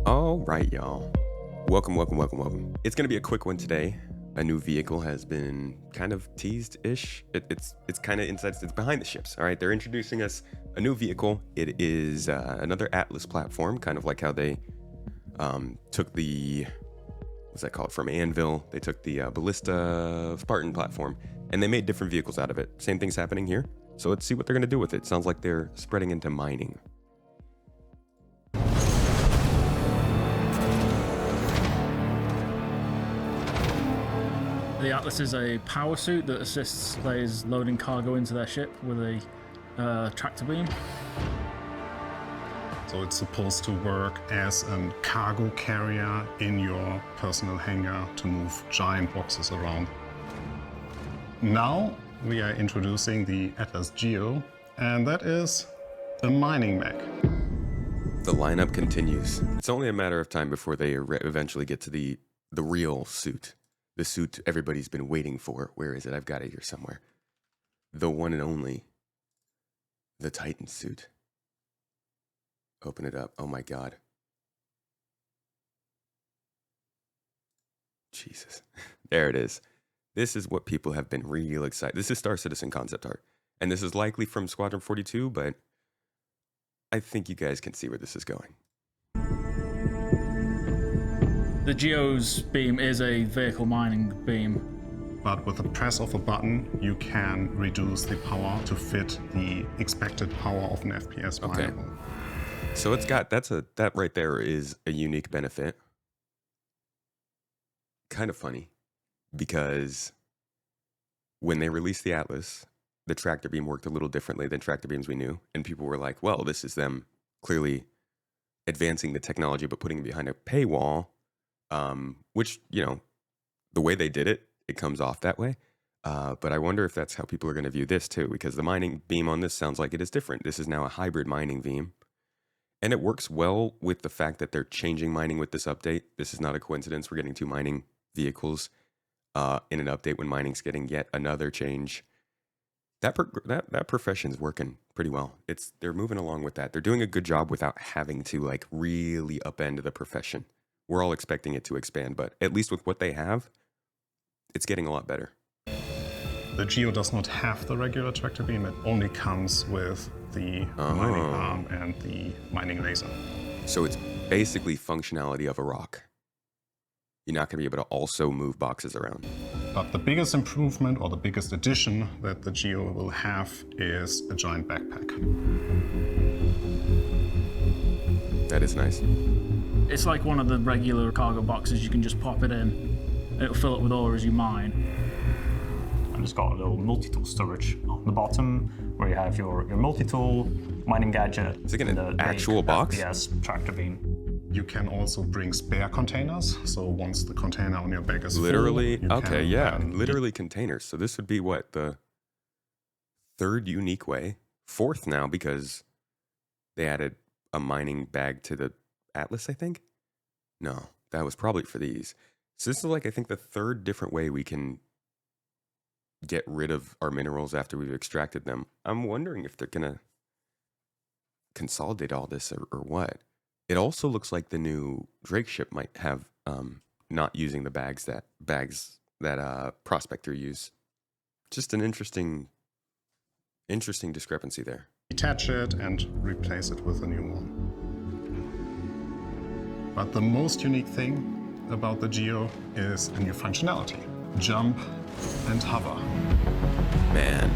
All right, y'all. Welcome. It's going to be a quick one today. A new vehicle has been kind of teased-ish. It's kind of inside, it's behind the ships, all right? They're introducing us a new vehicle. It is another ATLS platform, kind of like how they took the, what's that called, from Anvil. They took the Ballista Spartan platform, and they made different vehicles out of it. Same thing's happening here. So let's see what they're going to do with it. Sounds like they're spreading into mining. The Atlas is a power suit that assists players loading cargo into their ship with a tractor beam. So it's supposed to work as a cargo carrier in your personal hangar to move giant boxes around. Now we are introducing the ATLS Geo, and that is the mining mech. The lineup continues. It's only a matter of time before they eventually get to the real suit. The suit everybody's been waiting for. Where is it? I've got it here somewhere. The one and only. The Titan suit. Open it up. Oh my God. Jesus. There it is. This is what people have been real excited. This is Star Citizen concept art. And this is likely from Squadron 42, but I think you guys can see where this is going. The Geo's beam is a vehicle mining beam. But with the press of a button, you can reduce the power to fit the expected power of an FPS miner. Okay. So it's got, that right there is a unique benefit. Kind of funny, because when they released the Atlas, the tractor beam worked a little differently than tractor beams we knew. And people were like, well, this is them clearly advancing the technology, but putting it behind a paywall. Which, you know, the way they did it, it comes off that way. But I wonder if that's how people are going to view this too, because the mining beam on this sounds like it is different. This is now a hybrid mining beam. And it works well with the fact that they're changing mining with this update. This is not a coincidence. We're getting two mining vehicles in an update when mining's getting yet another change. That profession's working pretty well. They're moving along with that. They're doing a good job without having to like really upend the profession. We're all expecting it to expand, but at least with what they have, it's getting a lot better. The Geo does not have the regular tractor beam. It only comes with the mining arm and the mining laser. So it's basically functionality of a rock. You're not going to be able to also move boxes around. But the biggest improvement or the biggest addition that the Geo will have is a giant backpack. That is nice. It's like one of the regular cargo boxes. You can just pop it in. It'll fill it with ore as you mine. And it's got a little multi-tool storage on the bottom where you have your multi-tool, mining gadget. Is it an actual box? Yes, tractor beam. You can also bring spare containers. So once the container on your back is literally full, okay, yeah, literally containers. So this would be what, the third unique way, fourth now, because they added a mining bag to the Atlas, I think. No, that was probably for these. So this is like, I think, the third different way we can get rid of our minerals after we've extracted them. I'm wondering if they're gonna consolidate all this or what. It also looks like the new Drake ship might have not using the bags that Prospector used. Just an interesting discrepancy there. Detach it and replace it with a new one. But the most unique thing about the Geo is a new functionality: jump and hover. Man.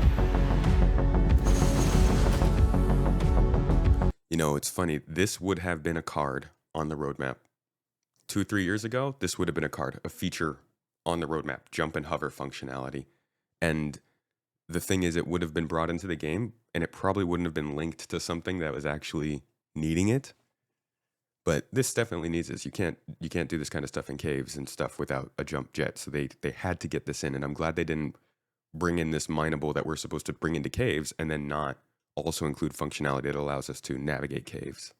You know, it's funny. This would have been a card on the roadmap. 2-3 years ago, this would have been a card, a feature on the roadmap, jump and hover functionality. And the thing is, it would have been brought into the game, and it probably wouldn't have been linked to something that was actually needing it. But this definitely needs this. You can't do this kind of stuff in caves and stuff without a jump jet. So they had to get this in, and I'm glad they didn't bring in this mineable that we're supposed to bring into caves and then not also include functionality that allows us to navigate caves.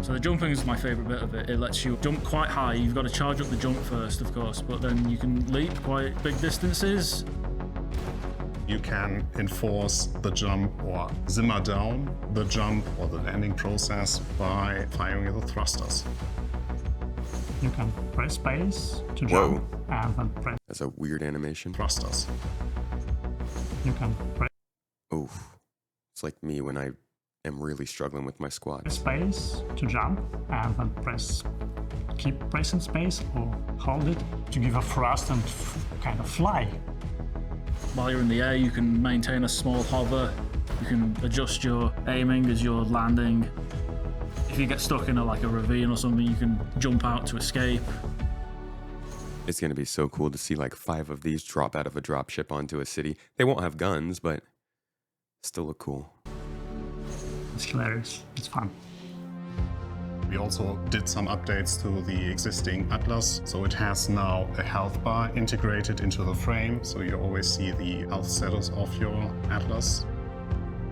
So the jumping is my favorite bit of it. It lets you jump quite high. You've got to charge up the jump first, of course, but then you can leap quite big distances. You can enforce the jump or simmer down the jump or the landing process by firing the thrusters. You can press space to jump and then press That's a weird animation. Thrusters. you can press Oof. It's like me when I am really struggling with my squats. space to jump and then keep pressing space or hold it to give a thrust and kind of fly. While you're in the air, you can maintain a small hover. You can adjust your aiming as you're landing. If you get stuck in like a ravine or something, you can jump out to escape. It's going to be so cool to see like 5 of these drop out of a dropship onto a city. They won't have guns, but still look cool. It's hilarious. It's fun. We also did some updates to the existing Atlas. So it has now a health bar integrated into the frame. So you always see the health status of your Atlas.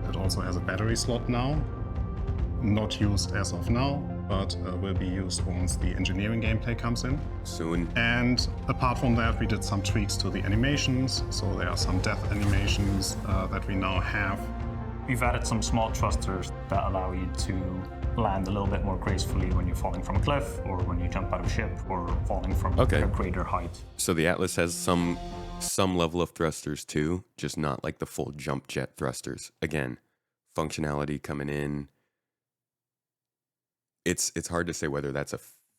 It also has a battery slot now. Not used as of now, but will be used once the engineering gameplay comes in. Soon. And apart from that, we did some tweaks to the animations. So there are some death animations that we now have. We've added some small thrusters that allow you to land a little bit more gracefully when you're falling from a cliff or when you jump out of a ship or falling from a greater height. So the Atlas has some level of thrusters too, just not like the full jump jet thrusters. Again, functionality coming in. It's hard to say whether that's a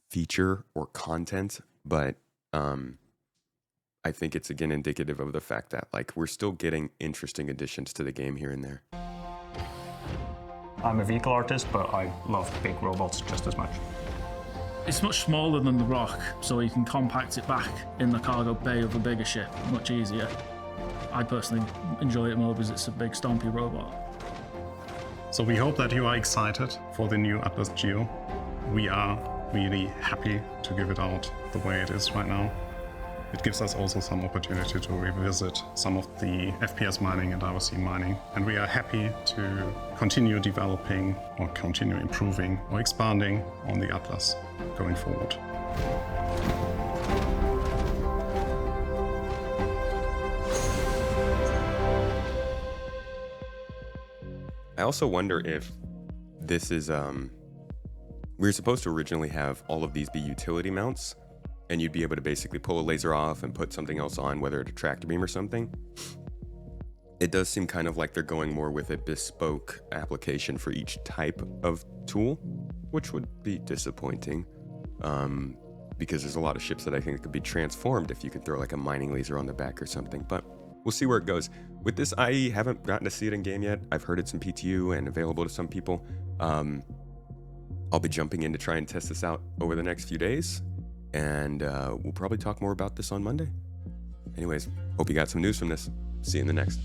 feature or content, but I think it's again indicative of the fact that like we're still getting interesting additions to the game here and there. I'm a vehicle artist, but I love big robots just as much. It's much smaller than the Rock, so you can compact it back in the cargo bay of a bigger ship much easier. I personally enjoy it more because it's a big stompy robot. So we hope that you are excited for the new ATLS Geo. We are really happy to give it out the way it is right now. It gives us also some opportunity to revisit some of the FPS mining and RC mining. And we are happy to continue developing or continue improving or expanding on the Atlas going forward. I also wonder if this is, we were supposed to originally have all of these be utility mounts, and you'd be able to basically pull a laser off and put something else on, whether it's a tractor beam or something. It does seem kind of like they're going more with a bespoke application for each type of tool, which would be disappointing, because there's a lot of ships that I think could be transformed if you could throw like a mining laser on the back or something, but we'll see where it goes. With this IE, haven't gotten to see it in game yet. I've heard it's in PTU and available to some people. I'll be jumping in to try and test this out over the next few days, and we'll probably talk more about this on Monday. Anyways, hope you got some news from this. See you in the next.